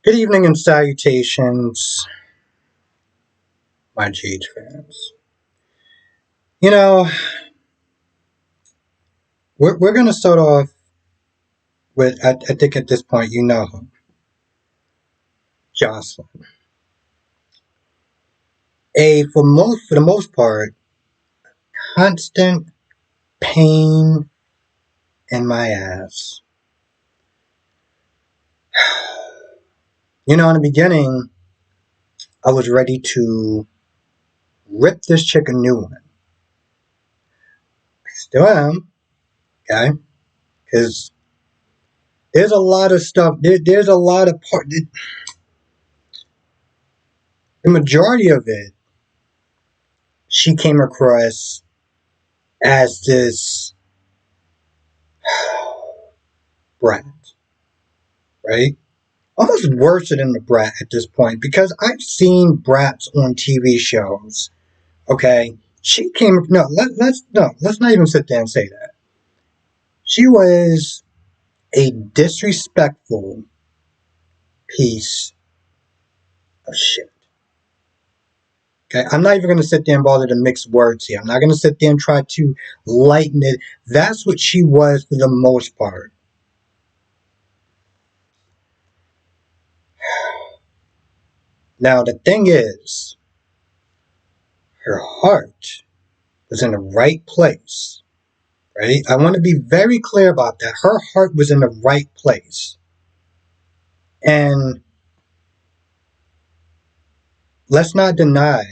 Good evening and salutations, my GH fans. You know, we're going to start off with, I think at this point, you know, Josslyn. For the most part, constant pain in my ass. You know, in the beginning, I was ready to rip this chick a new one. I still am, okay? Because there's a lot of stuff, there's a lot of the majority of it, she came across as this brat, right? Almost worse than the brat at this point because I've seen brats on TV shows. Okay, she came. No, let's not even sit there and say that. She was a disrespectful piece of shit. Okay, I'm not even going to sit there and bother to mix words here. I'm not going to sit there and try to lighten it. That's what she was for the most part. Now the thing is, her heart was in the right place. Right? I want to be very clear about that. Her heart was in the right place. And let's not deny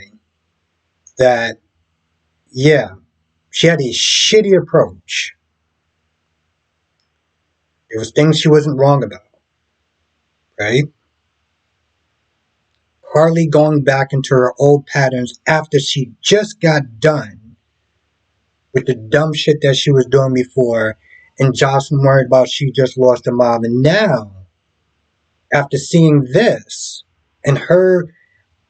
that, yeah, she had a shitty approach. There was things she wasn't wrong about, right? Carly going back into her old patterns after she just got done with the dumb shit that she was doing before, and Josslyn worried about she just lost her mom. And now, after seeing this, and her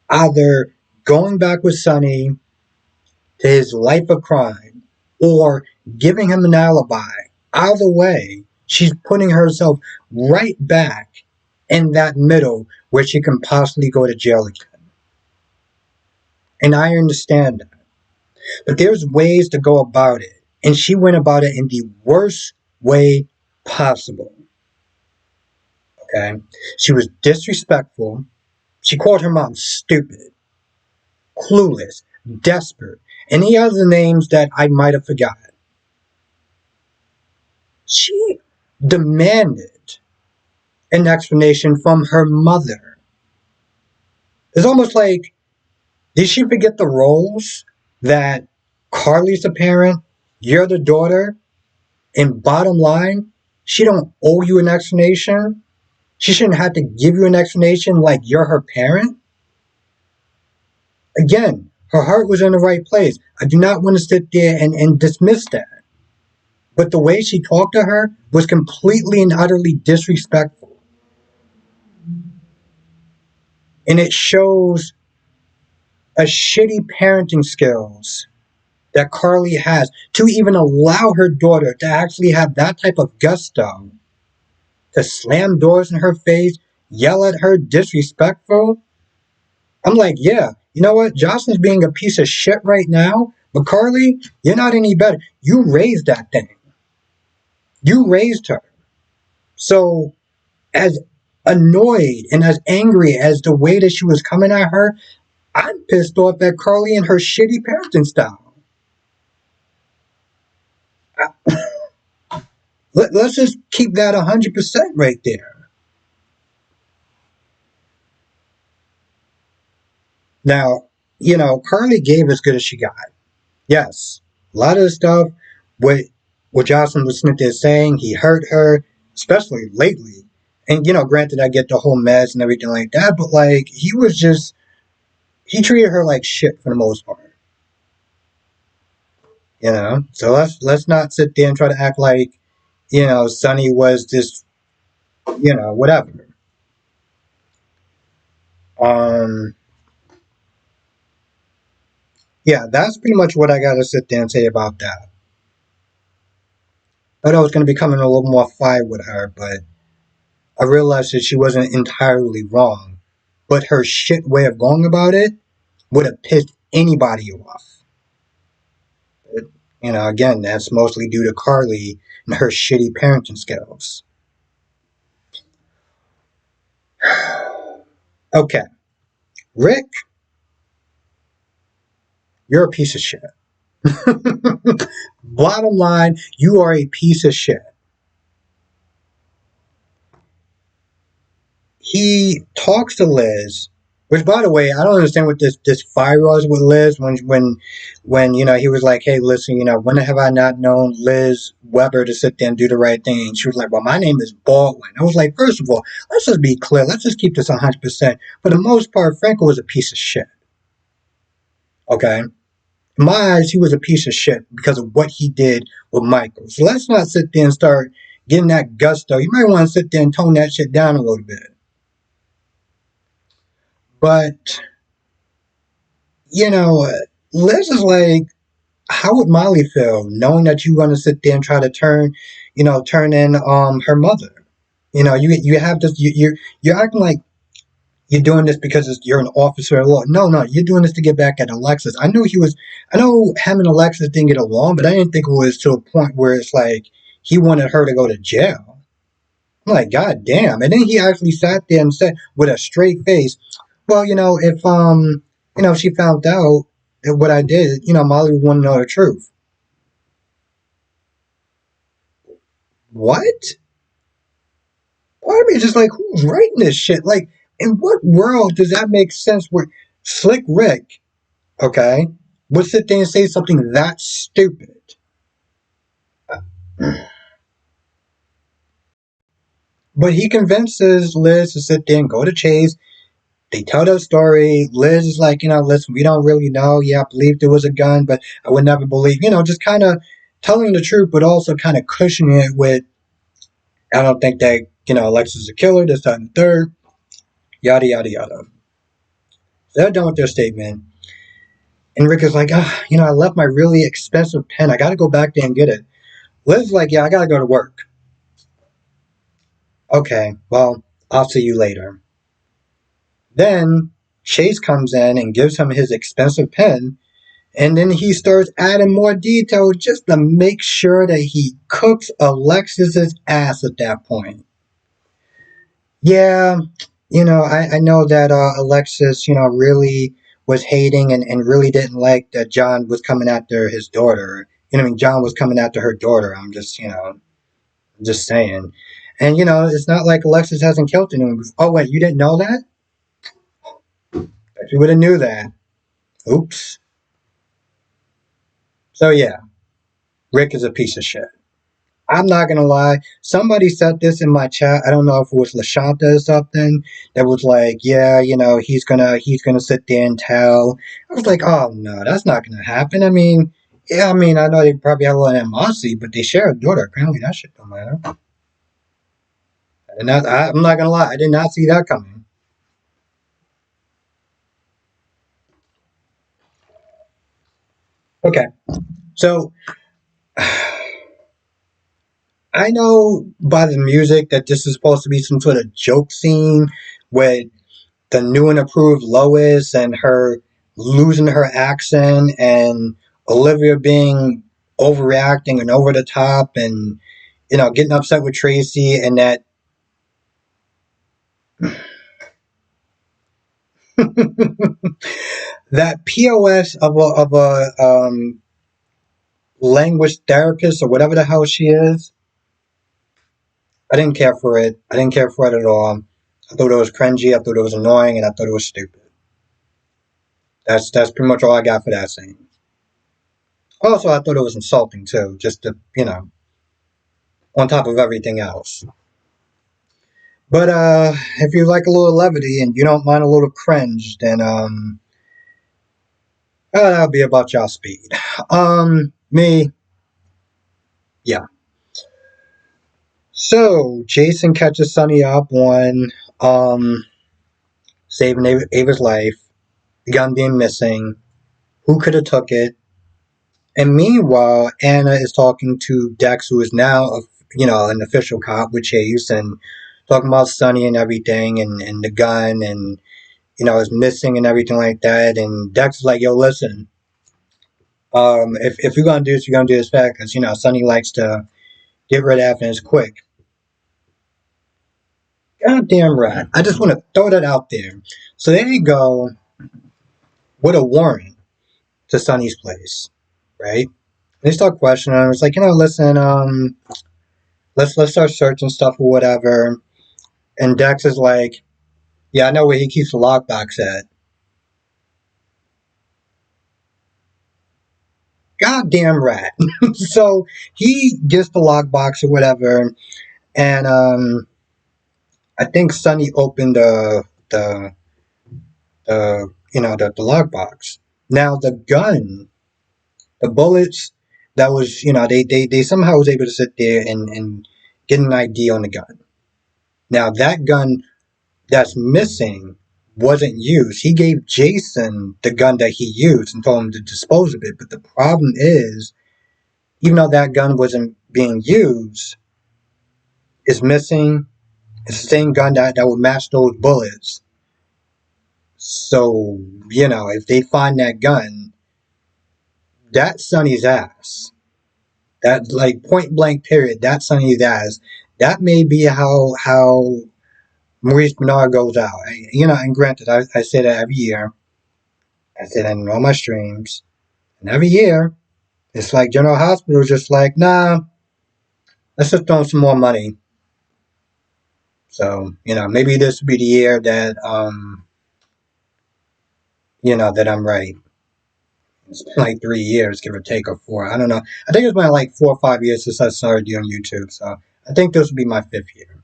either going back with Sonny to his life of crime or giving him an alibi. Either way, she's putting herself right back in that middle where she can possibly go to jail again. And I understand that. But there's ways to go about it. And she went about it in the worst way possible. Okay? She was disrespectful. She called her mom stupid, clueless, desperate, any other names that I might have forgotten. She demanded an explanation from her mother. It's almost like, did she forget the roles that Carly's the parent, you're the daughter, and bottom line, she don't owe you an explanation? She shouldn't have to give you an explanation like you're her parent? Again, her heart was in the right place. I do not want to sit there and dismiss that. But the way she talked to her was completely and utterly disrespectful. And it shows a shitty parenting skills that Carly has to even allow her daughter to actually have that type of gusto to slam doors in her face, yell at her disrespectful. I'm like, yeah, you know what? Josslyn's being a piece of shit right now, but Carly, you're not any better. You raised that thing. You raised her. So as annoyed and as angry as the way that she was coming at her, I'm pissed off at Carly and her shitty parenting style. Let's just keep that 100% right there. Now, you know, Carly gave as good as she got. Yes, a lot of the stuff, what Josslyn was sitting there saying, he hurt her, especially lately. And, you know, granted, I get the whole mess and everything like that, but, like, he treated her like shit for the most part. You know, so let's not sit there and try to act like, you know, Sonny was this, you know, whatever. Um, yeah, that's pretty much what I gotta sit there and say about that. I thought I was gonna be coming a little more fire with her, but I realized that she wasn't entirely wrong, but her shit way of going about it would have pissed anybody off. Again, that's mostly due to Carly and her shitty parenting skills. Okay, Rick, you're a piece of shit. Bottom line, you are a piece of shit. He talks to Liz, which, by the way, I don't understand what this fire was with Liz when he was like, "Hey, listen, when have I not known Liz Weber to sit there and do the right thing?" And she was like, "Well, my name is Baldwin." I was like, first of all, let's just be clear. Let's just keep this 100%. For the most part, Franco was a piece of shit. Okay. In my eyes, he was a piece of shit because of what he did with Michael. So let's not sit there and start getting that gusto. You might want to sit there and tone that shit down a little bit. But, you know, Liz is like, how would Molly feel knowing that you're going to sit there and try to turn in her mother? You have this, you're acting like you're doing this because you're an officer of law. No, you're doing this to get back at Alexis. I know him and Alexis didn't get along, but I didn't think it was to a point where it's like he wanted her to go to jail. I'm like, God damn. And then he actually sat there and said with a straight face, well, if she found out what I did, Molly would want to know the truth. What? Part of me is just like, who's writing this shit? Like, in what world does that make sense where Slick Rick, okay, would sit there and say something that stupid? But he convinces Liz to sit there and go to Chase. They tell their story. Liz is like, listen, we don't really know. Yeah, I believe there was a gun, but I would never believe, just kind of telling the truth, but also kind of cushioning it with, I don't think that, Alexis is a killer, this, that, and the third, yada, yada, yada. They're done with their statement. And Rick is like, I left my really expensive pen. I got to go back there and get it. Liz is like, yeah, I got to go to work. Okay, well, I'll see you later. Then Chase comes in and gives him his expensive pen, and then he starts adding more detail just to make sure that he cooks Alexis's ass at that point. Yeah, I know that Alexis, really was hating and really didn't like that John was coming after his daughter. John was coming after her daughter. I'm just saying. And, it's not like Alexis hasn't killed anyone before. Oh, wait, you didn't know that? If you would have knew that. Oops. So, yeah, Rick is a piece of shit. I'm not gonna lie. Somebody said this in my chat. I don't know if it was Lashanta or something that was like, yeah, he's gonna sit there and tell. I was like, oh no, that's not gonna happen. I know they probably have a lot of animosity, but they share a daughter. Apparently, that shit don't matter. I'm not gonna lie. I did not see that coming. Okay, so I know by the music that this is supposed to be some sort of joke scene with the new and approved Lois and her losing her accent and Olivia being overreacting and over the top and getting upset with Tracy and that that POS of a language therapist or whatever the hell she is. I didn't care for it. I didn't care for it at all. I thought it was cringy. I thought it was annoying, and I thought it was stupid. That's pretty much all I got for that scene. Also, I thought it was insulting too, just to on top of everything else. But if you like a little levity and you don't mind a little cringe, then that'll be about y'all speed. Me, yeah. So Jason catches Sonny up on saving Ava's life, the gun being missing. Who could have took it? And meanwhile, Anna is talking to Dex, who is now an official cop with Chase, and talking about Sonny and everything, and the gun, and is missing and everything like that. And Dex is like, "Yo, listen, if you're gonna do this, you're gonna do this fast, because Sonny likes to get rid of evidence quick." Goddamn right. I just want to throw that out there. So there you go with a warrant to Sonny's place, right? They start questioning him. It's like, listen, let's start searching stuff or whatever. And Dex is like, yeah, I know where he keeps the lockbox at. Goddamn rat. So he gets the lockbox or whatever, and I think Sonny opened the lockbox. Now the gun, the bullets, that was they somehow was able to sit there and get an ID on the gun. Now that gun that's missing wasn't used. He gave Jason the gun that he used and told him to dispose of it. But the problem is, even though that gun wasn't being used, it's missing. It's the same gun that would match those bullets. So, if they find that gun, that's Sonny's ass. That, like, point blank period, that's Sonny's ass. That may be how Maurice Bernard goes out. And granted, I say that every year. I say that in all my streams. And every year, it's like General Hospital is just like, nah, let's just throw some more money. So, maybe this would be the year that, that I'm right. It's been like 3 years, give or take, or four. I don't know. I think it's been like 4 or 5 years since I started doing YouTube. So I think this will be my 5th year.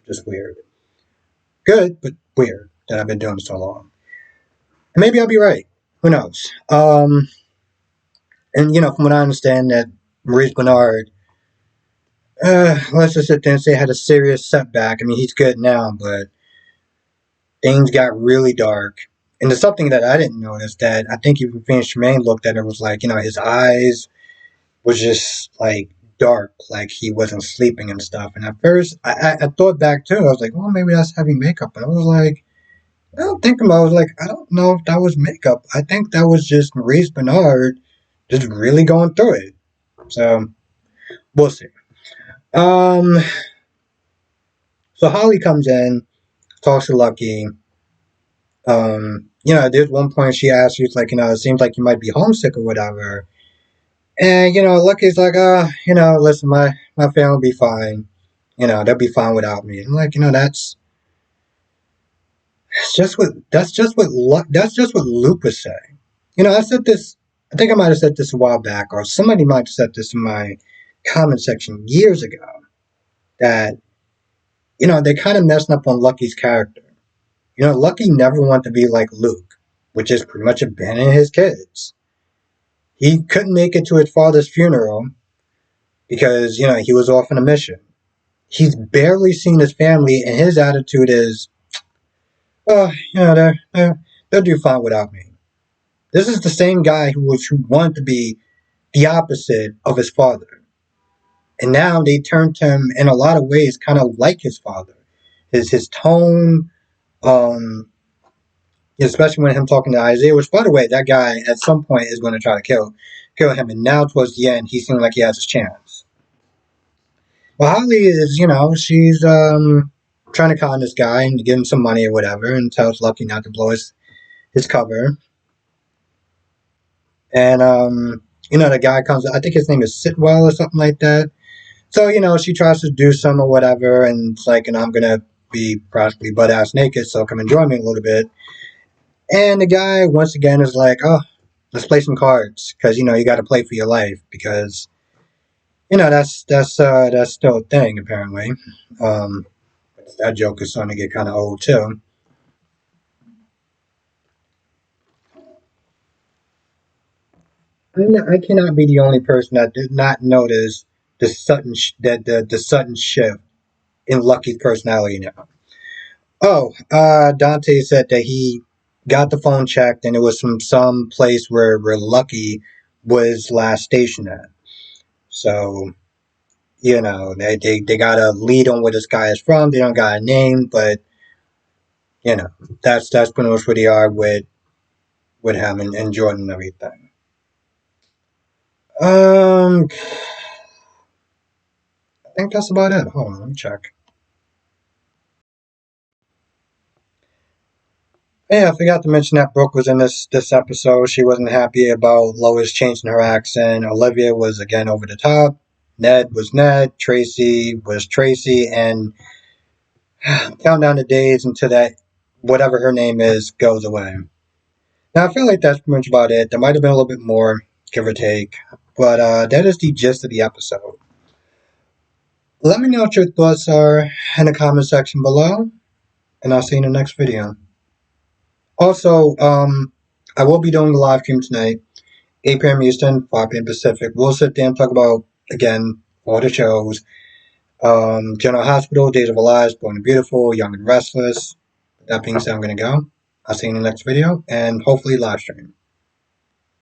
Just weird. Good, but weird that I've been doing it so long. And maybe I'll be right. Who knows? And from what I understand, that Maurice Bernard, let's just sit there and say, had a serious setback. I mean, he's good now, but things got really dark. And there's something that I didn't notice that I think even Phoenix Tremaine looked at it, was like, his eyes was just like dark, like he wasn't sleeping and stuff. And at first, I thought back too. I was like, well, maybe that's having makeup. But I was like, I don't think about it. I was like, I don't know if that was makeup. I think that was just Maurice Bernard just really going through it. So we'll see. Um, so Holly comes in, talks to Lucky. There's one point she asks, she's like, it seems like you might be homesick or whatever. And, Lucky's like, listen, my family will be fine. They'll be fine without me. I'm like, that's just what Luke was saying. I said this, I think I might have said this a while back, or somebody might have said this in my comment section years ago, that, they kind of messing up on Lucky's character. Lucky never wanted to be like Luke, which is pretty much abandoning his kids. He couldn't make it to his father's funeral because, he was off on a mission. He's barely seen his family, and his attitude is, oh, they'll do fine without me. This is the same guy who wanted to be the opposite of his father. And now they turned him, in a lot of ways, kind of like his father. His tone, especially when him talking to Isaiah, which, by the way, that guy at some point is going to try to kill him. And now towards the end, he seems like he has his chance. Well, Holly is, she's trying to con this guy and give him some money or whatever, and tells Lucky not to blow his cover. And the guy comes, I think his name is Sitwell or something like that. So, she tries to do some or whatever, and it's like, I'm gonna be practically butt ass naked, so come and join me a little bit. And the guy once again is like, oh, let's play some cards, because you got to play for your life, because that's still a thing apparently. That joke is starting to get kind of old too. I cannot be the only person that did not notice the sudden shift in Lucky's personality now. Oh, Dante said that he got the phone checked, and it was from some place where Lucky was last stationed at. So You know, they got a lead on where this guy is from. They don't got a name, but you know, that's pretty much where they are with him and Jordan and everything. I think that's about it. Hold on, let me check. Yeah, I forgot to mention that Brooke was in this episode. She wasn't happy about Lois changing her accent. Olivia was again over the top. Ned was Ned. Tracy was Tracy, and count down the days until that whatever her name is goes away. Now I feel like that's pretty much about it. There might have been a little bit more, give or take, but that is the gist of the episode. Let me know what your thoughts are in the comment section below, and I'll see you in the next video. Also, I will be doing a live stream tonight, 8 p.m. Eastern, 5 p.m. Pacific. We'll sit there and talk about, again, all the shows. General Hospital, Days of Our Lives, Born and Beautiful, Young and Restless. With that being said, I'm going to go. I'll see you in the next video, and hopefully live stream.